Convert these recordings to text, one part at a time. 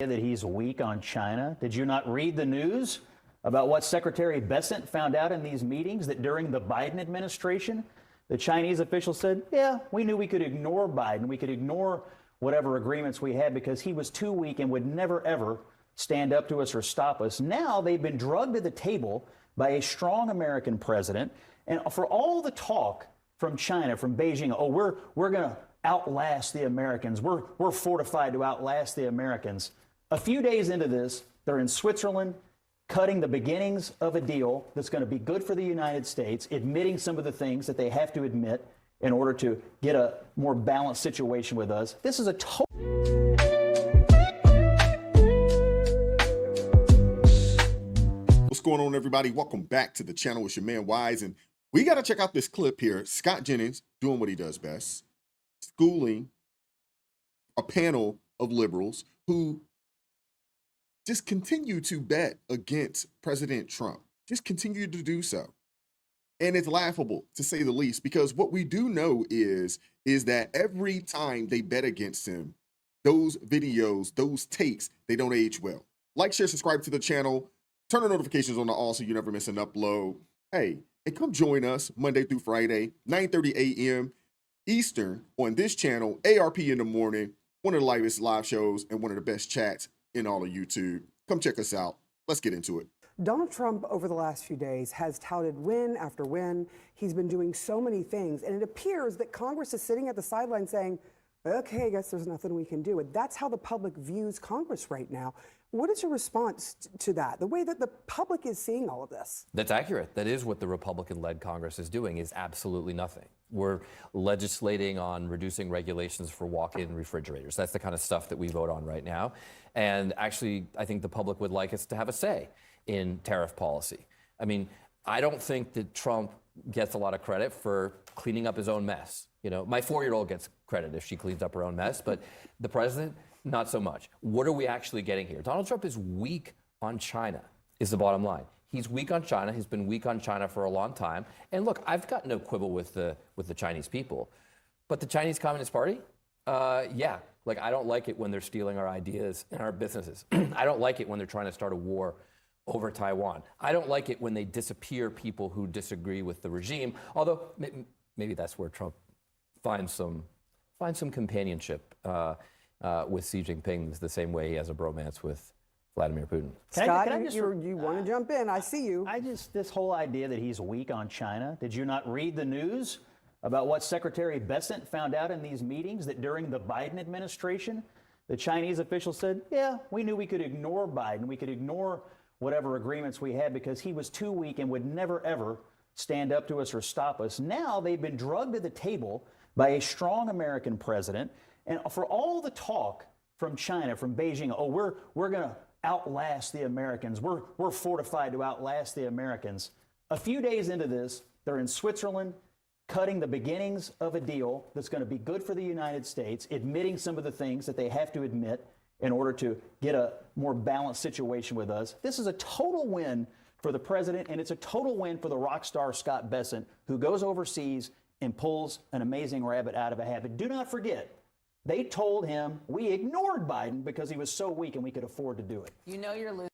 That he's weak on China. Did you not read the news about what Secretary Bessent found out in these meetings, that during the Biden administration, the Chinese official said, yeah, we knew we could ignore Biden. We could ignore whatever agreements we had because he was too weak and would never, ever stand up to us or stop us. Now they've been drugged to the table by a strong American president. And for all the talk from China, from Beijing, oh, we're going to outlast the Americans. We're fortified to outlast the Americans. A few days into this, they're in Switzerland, cutting the beginnings of a deal that's going to be good for the United States, admitting some of the things that they have to admit in order to get a more balanced situation with us. This is a total. What's going on, everybody? Welcome back to the channel. It's your man Wise, and we got to check out this clip here. Scott Jennings doing what he does best, schooling a panel of liberals who just continue to bet against President Trump. Just continue to do so. And it's laughable, to say the least, because what we do know is that every time they bet against him, those videos, those takes, they don't age well. Like, share, subscribe to the channel. Turn the notifications on to all so you never miss an upload. Hey, and come join us Monday through Friday, 9:30 a.m. Eastern on this channel, ARP in the morning, one of the livest live shows and one of the best chats in all of YouTube. Come check us out. Let's get into it. Donald Trump over the last few days has touted win after win. He's been doing so many things, and it appears that Congress is sitting at the sideline saying, okay, I guess there's nothing we can do. And that's how the public views Congress right now. What is your response to that, the way that the public is seeing all of this? That's accurate. That is what the Republican-led Congress is doing, is absolutely nothing. We're legislating on reducing regulations for walk-in refrigerators. That's the kind of stuff that we vote on right now. And actually, I think the public would like us to have a say in tariff policy. I mean, I don't think that Trump gets a lot of credit for cleaning up his own mess. You know, my 4-year-old gets credit if she cleans up her own mess, but the president, not so much. What are we actually getting here? Donald Trump is weak on China, is the bottom line. He's weak on China. He's been weak on China for a long time. And look, I've got no quibble with the Chinese people, but the Chinese Communist Party, yeah. Like, I don't like it when they're stealing our ideas and our businesses. I don't like it when they're trying to start a war over Taiwan. I don't like it when they disappear people who disagree with the regime, although maybe that's where Trump finds some companionship with Xi Jinping, the same way he has a bromance with Vladimir Putin. Scott, you want to jump in? I see you. This whole idea that he's weak on China. Did you not read the news about what Secretary Bessent found out in these meetings, that during the Biden administration, the Chinese official said, yeah, we knew we could ignore Biden. We could ignore whatever agreements we had because he was too weak and would never, ever stand up to us or stop us. Now they've been drugged to the table by a strong American president. And for all the talk from China, from Beijing, oh, we're going to outlast the Americans. We're fortified to outlast the Americans. A few days into this, they're in Switzerland, cutting the beginnings of a deal that's going to be good for the United States, admitting some of the things that they have to admit in order to get a more balanced situation with us. This is a total win for the president, and it's a total win for the rock star Scott Bessent, who goes overseas and pulls an amazing rabbit out of a hat. But do not forget, they told him we ignored Biden because he was so weak and we could afford to do it. You know you're losing.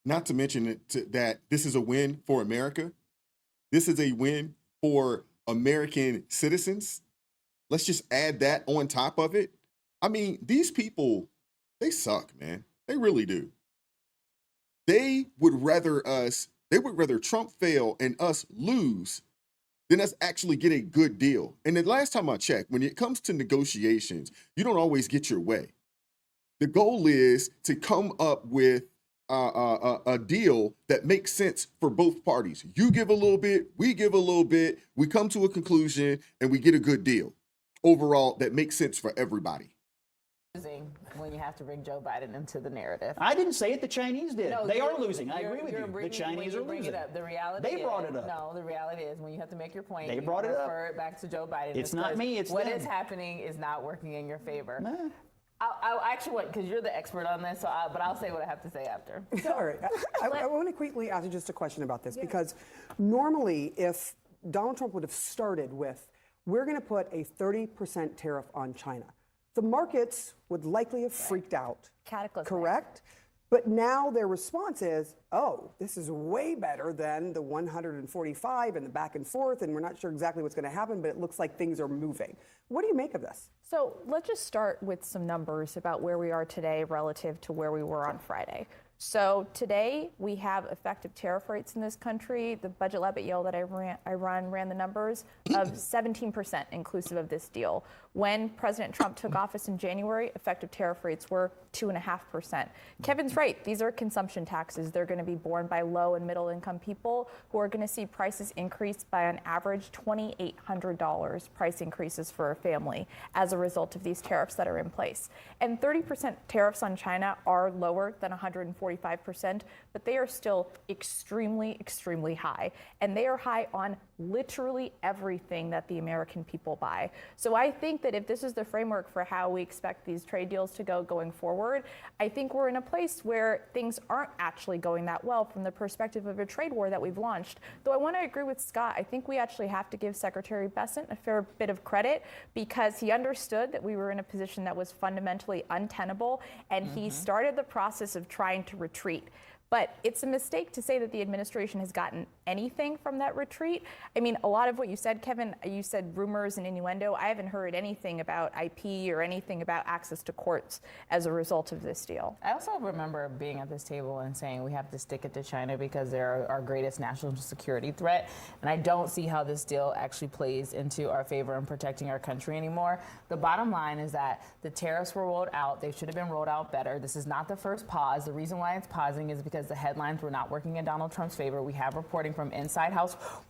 Not to mention that this is a win for America. This is a win for American citizens. Let's just add that on top of it. I mean, these people, they suck, man. They really do. They would rather Trump fail and us lose than us actually get a good deal. And the last time I checked, when it comes to negotiations, you don't always get your way. The goal is to come up with a deal that makes sense for both parties. You give a little bit, we give a little bit, we come to a conclusion, and we get a good deal overall that makes sense for everybody. When you have to bring Joe Biden into the narrative. I didn't say it, the Chinese did. No, they are losing. I agree with you. The Chinese are losing. The reality they brought it up. No, the reality is when you have to make your point, they brought it up. Refer it back to Joe Biden. It's not me, it's what them. is happening is not working in your favor. Nah. I'll actually want, because you're the expert on this, but I'll say what I have to say after. All right. I want to quickly ask you just a question about this, because normally if Donald Trump would have started with, we're going to put a 30% tariff on China, the markets would likely have freaked out. Cataclysmic. Correct? But now their response is, oh, this is way better than the 145 and the back and forth, and we're not sure exactly what's going to happen, but it looks like things are moving. What do you make of this? So let's just start with some numbers about where we are today relative to where we were on Friday. So today we have effective tariff rates in this country. The budget lab at Yale that I ran the numbers of 17% inclusive of this deal. When President Trump took office in January, effective tariff rates were 2.5%. Kevin's right. These are consumption taxes. They're going to be borne by low and middle income people who are going to see prices increase by on average $2,800 price increases for a family as a result of these tariffs that are in place. And 30% tariffs on China are lower than 145%, but they are still extremely, extremely high. And they are high on literally everything that the American people buy. So I think that if this is the framework for how we expect these trade deals to go going forward, I think we're in a place where things aren't actually going that well from the perspective of a trade war that we've launched. Though I want to agree with Scott, I think we actually have to give Secretary Bessent a fair bit of credit because he understood that we were in a position that was fundamentally untenable, and he started the process of trying to retreat. But it's a mistake to say that the administration has gotten anything from that retreat. I mean, a lot of what you said, Kevin, you said rumors and innuendo. I haven't heard anything about IP or anything about access to courts as a result of this deal. I also remember being at this table and saying we have to stick it to China because they're our greatest national security threat. And I don't see how this deal actually plays into our favor in protecting our country anymore. The bottom line is that the tariffs were rolled out. They should have been rolled out better. This is not the first pause. The reason why it's pausing is because the headlines were not working in Donald Trump's favor. We have reporting from inside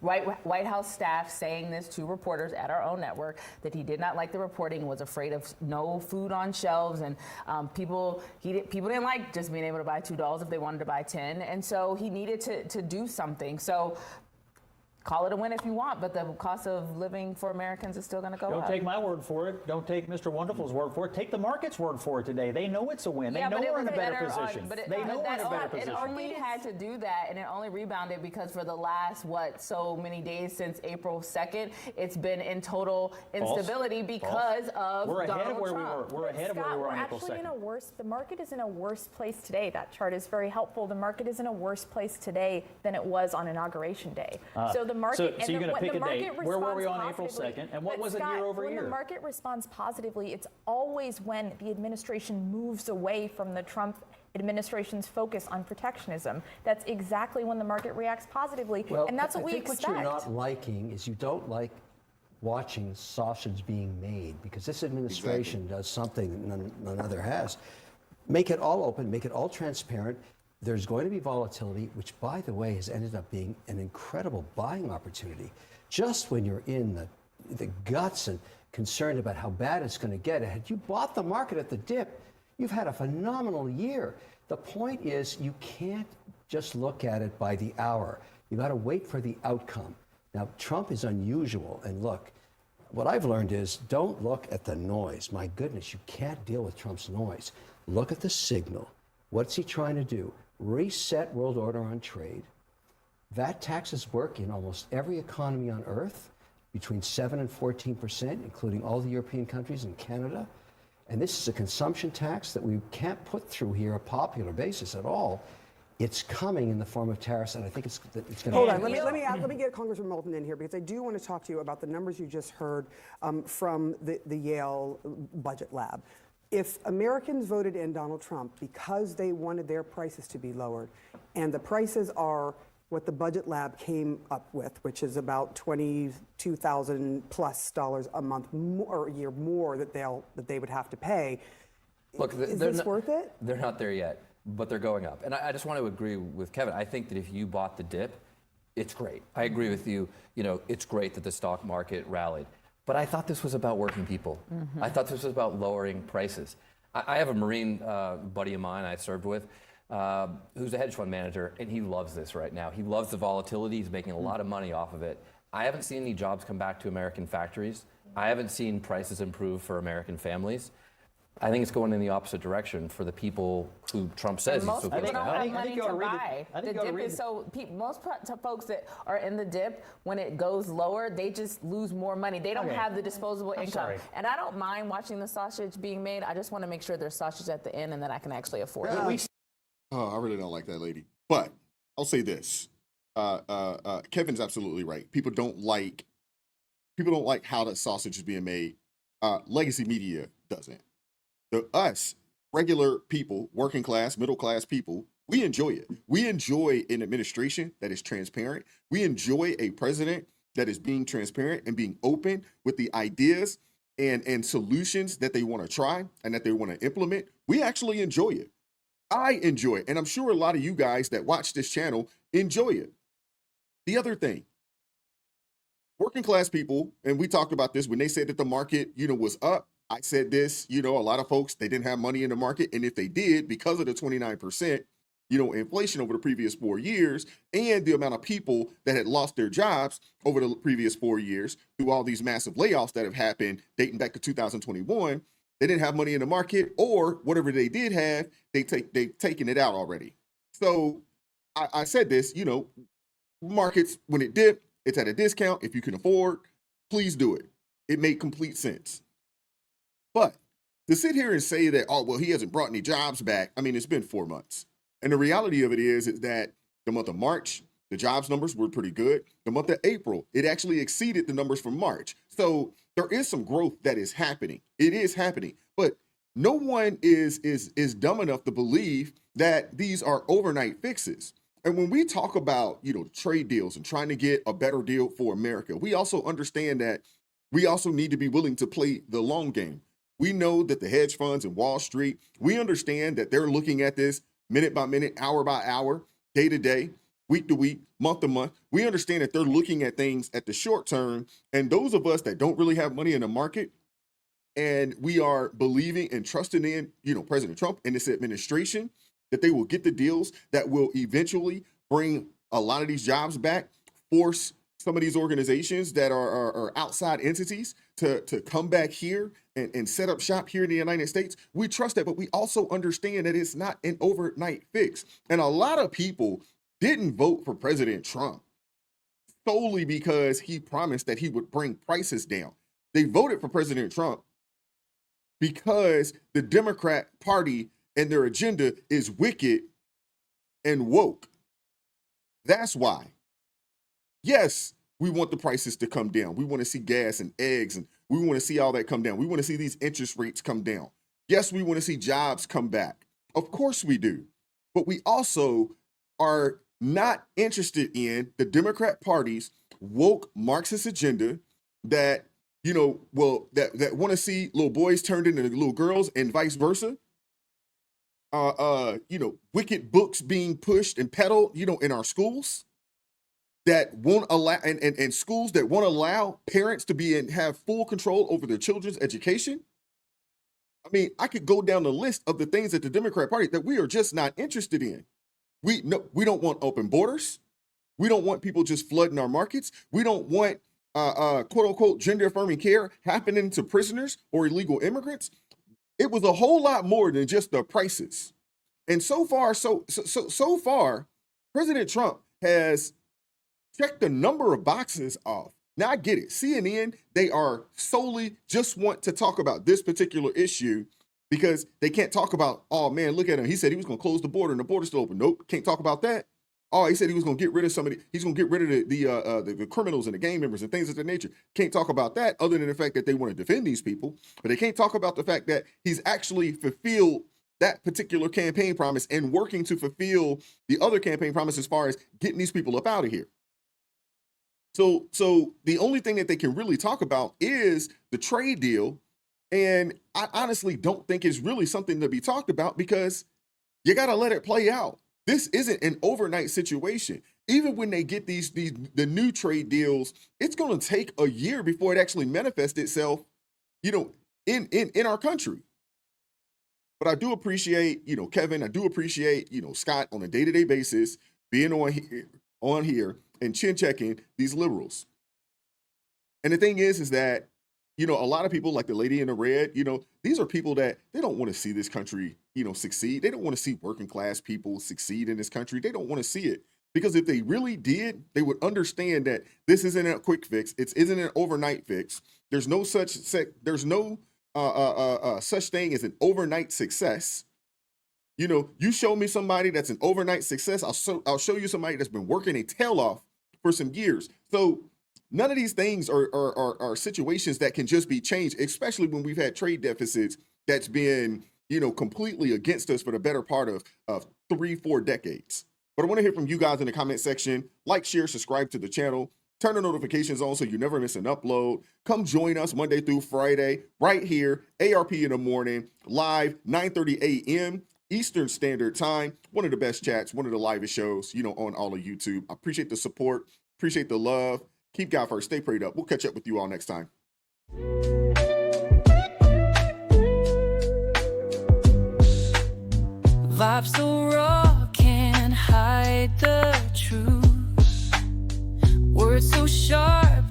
White House staff saying this to reporters at our own network, that he did not like the reporting, was afraid of no food on shelves, and people didn't like just being able to buy $2 if they wanted to buy 10, and so he needed to do something. So call it a win if you want, but the cost of living for Americans is still going to go up. Don't take my word for it. Don't take Mr. Wonderful's word for it. Take the market's word for it today. They know it's a win. They know we're in a better position. They know we're in a better position. It only had to do that, and it only rebounded because for the last, so many days since April 2nd, it's been in total instability because of We're ahead Donald of where Trump. we were. We're ahead of where we were on April 2nd. The market is in a worse place today. That chart is very helpful. The market is in a worse place today than it was on Inauguration Day. So the market, so you're going to pick a date. Where were we on April positively- 2nd? And what was it Scott, year over year? When the market responds positively, it's always when the administration moves away from the Trump administration's focus on protectionism. That's exactly when the market reacts positively, and that's what we expect. What you're not liking is you don't like watching sausage being made, because this administration does something that none other has. Make it all open, make it all transparent. There's going to be volatility, which, by the way, has ended up being an incredible buying opportunity. Just when you're in the guts and concerned about how bad it's going to get, had you bought the market at the dip, you've had a phenomenal year. The point is, you can't just look at it by the hour. You got to wait for the outcome. Now, Trump is unusual, and look, what I've learned is don't look at the noise. My goodness, you can't deal with Trump's noise. Look at the signal. What's he trying to do? Reset world order on trade. VAT taxes work in almost every economy on earth, between 7 and 14%, including all the European countries and Canada. And this is a consumption tax that we can't put through here a popular basis at all. It's coming in the form of tariffs, and I think it's going to. Hold on, let me get Congressman Moulton in here, because I do want to talk to you about the numbers you just heard from the Yale Budget Lab. If Americans voted in Donald Trump because they wanted their prices to be lowered, and the prices are what the Budget Lab came up with, which is about $22,000 plus a month or a year more that they would have to pay, Look, is this worth it? They're not there yet, but they're going up. And I just want to agree with Kevin. I think that if you bought the dip, it's great. I agree with you. It's great that the stock market rallied. But I thought this was about working people. Mm-hmm. I thought this was about lowering prices. I have a Marine buddy of mine I served with who's a hedge fund manager, and he loves this right now. He loves the volatility. He's making a lot of money off of it. I haven't seen any jobs come back to American factories. I haven't seen prices improve for American families. I think it's going in the opposite direction for the people who Trump says he's Most supposed people to don't help. have money you ought to to read buy. I The think you ought to dip read is so most folks that are in the dip, when it goes lower, they just lose more money. They don't Okay. have the disposable income. sorry. And I don't mind watching the sausage being made. I just want to make sure there's sausage at the end and that I can actually afford it. Oh, I really don't like that lady. But I'll say this: Kevin's absolutely right. People don't like how the sausage is being made. Legacy media doesn't. Us regular people, working class, middle class people, we enjoy it. We enjoy an administration that is transparent. We enjoy a president that is being transparent and being open with the ideas and solutions that they want to try and that they want to implement. We actually enjoy it. I enjoy it. And I'm sure a lot of you guys that watch this channel enjoy it. The other thing, working class people, and we talked about this when they said that the market, was up. I said this, a lot of folks, they didn't have money in the market. And if they did, because of the 29%, inflation over the previous 4 years and the amount of people that had lost their jobs over the previous 4 years through all these massive layoffs that have happened dating back to 2021, they didn't have money in the market, or whatever they did have, they've taken it out already. So I said this, markets, when it dipped, it's at a discount. If you can afford, please do it. It made complete sense. But to sit here and say that, oh, well, he hasn't brought any jobs back. I mean, it's been 4 months. And the reality of it is that the month of March, the jobs numbers were pretty good. The month of April, it actually exceeded the numbers from March. So there is some growth that is happening. It is happening. But no one is dumb enough to believe that these are overnight fixes. And when we talk about, trade deals and trying to get a better deal for America, we also understand that we also need to be willing to play the long game. We know that the hedge funds and Wall Street, we understand that they're looking at this minute by minute, hour by hour, day to day, week to week, month to month. We understand that they're looking at things at the short term. And those of us that don't really have money in the market, and we are believing and trusting in, President Trump and this administration, that they will get the deals that will eventually bring a lot of these jobs back, force some of these organizations that are outside entities to come back here and set up shop here in the United States. We trust that, but we also understand that it's not an overnight fix. And a lot of people didn't vote for President Trump solely because he promised that he would bring prices down. They voted for President Trump because the Democrat Party and their agenda is wicked and woke. That's why. Yes, we want the prices to come down. We want to see gas and eggs, and we want to see all that come down. We want to see these interest rates come down. Yes, we want to see jobs come back. Of course we do. But we also are not interested in the Democrat Party's woke Marxist agenda that, that want to see little boys turned into little girls and vice versa. Wicked books being pushed and peddled, in our schools that won't allow, and schools that won't allow parents to be and have full control over their children's education. I mean, I could go down the list of the things that the Democrat Party that we are just not interested in. We don't want open borders. We don't want people just flooding our markets. We don't want quote unquote gender affirming care happening to prisoners or illegal immigrants. It was a whole lot more than just the prices. And so far, President Trump has checked a number of boxes off. Now I get it. CNN, they are solely just want to talk about this particular issue because they can't talk about, oh man, look at him. He said he was going to close the border and the border's still open. Nope, can't talk about that. Oh, he said he was going to get rid of somebody. He's going to get rid of the criminals and the gang members and things of that nature. Can't talk about that other than the fact that they want to defend these people. But they can't talk about the fact that he's actually fulfilled that particular campaign promise and working to fulfill the other campaign promise as far as getting these people up out of here. So the only thing that they can really talk about is the trade deal. And I honestly don't think it's really something to be talked about because you got to let it play out. This isn't an overnight situation. Even when they get the new trade deals, it's going to take a year before it actually manifests itself, in our country. But I do appreciate, Kevin, I do appreciate, Scott on a day-to-day basis being on here and chin checking these liberals. And the thing is that you know, a lot of people like the lady in the red, you know, these are people that they don't want to see this country, you know, succeed. They don't want to see working class people succeed in this country. They don't want to see it. Because if they really did, they would understand that this isn't a quick fix. It isn't an overnight fix. There's no such such thing as an overnight success. You know, you show me somebody that's an overnight success, I'll show you somebody that's been working a tail off for some years. So none of these things are situations that can just be changed, especially when we've had trade deficits that's been, you know, completely against us for the better part of 3-4 decades. But I want to hear from you guys in the comment section. Like, share, subscribe to the channel. Turn the notifications on so you never miss an upload. Come join us Monday through Friday right here, ARP in the morning, live 9:30 a.m. Eastern Standard Time. One of the best chats, one of the livest shows, you know, on all of YouTube. I appreciate the support, appreciate the love. Keep God first. Stay prayed up. We'll catch up with you all next time. Life's so raw, can't hide the truth. Words so sharp,